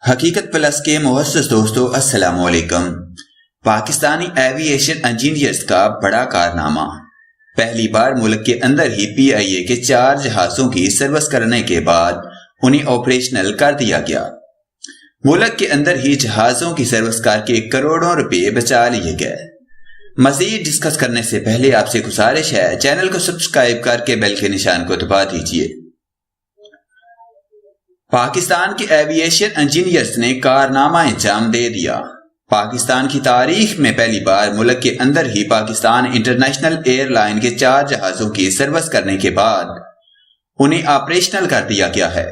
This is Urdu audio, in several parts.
حقیقت پلس کے معزز دوستو السلام علیکم۔ پاکستانی ایوی ایشن انجینئرز کا بڑا کارنامہ۔ پہلی بار ملک کے اندر ہی پی آئی اے کے 4 جہازوں کی سروس کرنے کے بعد انہیں آپریشنل کر دیا گیا۔ ملک کے اندر ہی جہازوں کی سروس کر کے کروڑوں روپے بچا لیے گئے۔ مزید ڈسکس کرنے سے پہلے آپ سے گزارش ہے چینل کو سبسکرائب کر کے بیل کے نشان کو دبا دیجیے۔ پاکستان کے ایوی ایشن انجینئرز نے کارنامہ انجام دے دیا۔ پاکستان کی تاریخ میں پہلی بار ملک کے اندر ہی پاکستان انٹرنیشنل ایئر لائن کے 4 جہازوں کی سروس کرنے کے بعد انہیں آپریشنل کر دیا گیا ہے۔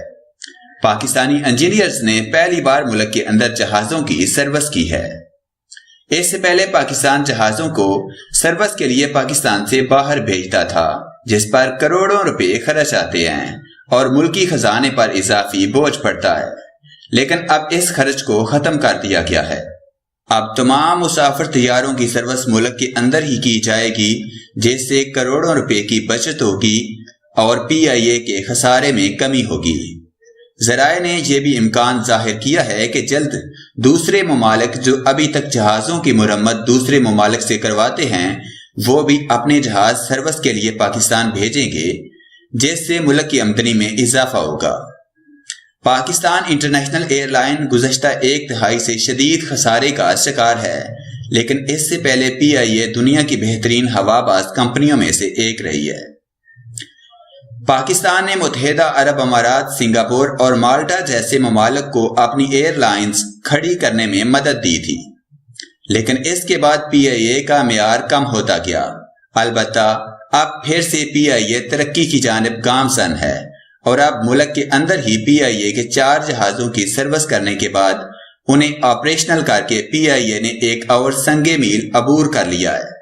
پاکستانی انجینئرز نے پہلی بار ملک کے اندر جہازوں کی سروس کی ہے۔ اس سے پہلے پاکستان جہازوں کو سروس کے لیے پاکستان سے باہر بھیجتا تھا، جس پر کروڑوں روپے خرچ آتے ہیں اور ملکی خزانے پر اضافی بوجھ پڑتا ہے، لیکن اب اس خرچ کو ختم کر دیا گیا ہے۔ اب تمام مسافر طیاروں کی سروس ملک کے اندر ہی کی جائے گی، جس سے کروڑوں روپے کی بچت ہوگی اور پی آئی اے کے خسارے میں کمی ہوگی۔ ذرائع نے یہ بھی امکان ظاہر کیا ہے کہ جلد دوسرے ممالک جو ابھی تک جہازوں کی مرمت دوسرے ممالک سے کرواتے ہیں، وہ بھی اپنے جہاز سروس کے لیے پاکستان بھیجیں گے، جس سے ملک کی آمدنی میں اضافہ ہوگا۔ پاکستان انٹرنیشنل ایئر لائن گزشتہ 1 دہائی سے شدید خسارے کا شکار ہے، لیکن اس سے پہلے پی آئی اے دنیا کی بہترین ہوا باز کمپنیوں میں سے ایک رہی ہے۔ پاکستان نے متحدہ عرب امارات، سنگاپور اور مالٹا جیسے ممالک کو اپنی ایئر لائنز کھڑی کرنے میں مدد دی تھی، لیکن اس کے بعد پی آئی اے کا معیار کم ہوتا گیا۔ البتہ اب پھر سے پی آئی اے ترقی کی جانب گامزن ہے اور اب ملک کے اندر ہی پی آئی اے کے 4 جہازوں کی سروس کرنے کے بعد انہیں آپریشنل کر کے پی آئی اے نے ایک اور سنگ میل عبور کر لیا ہے۔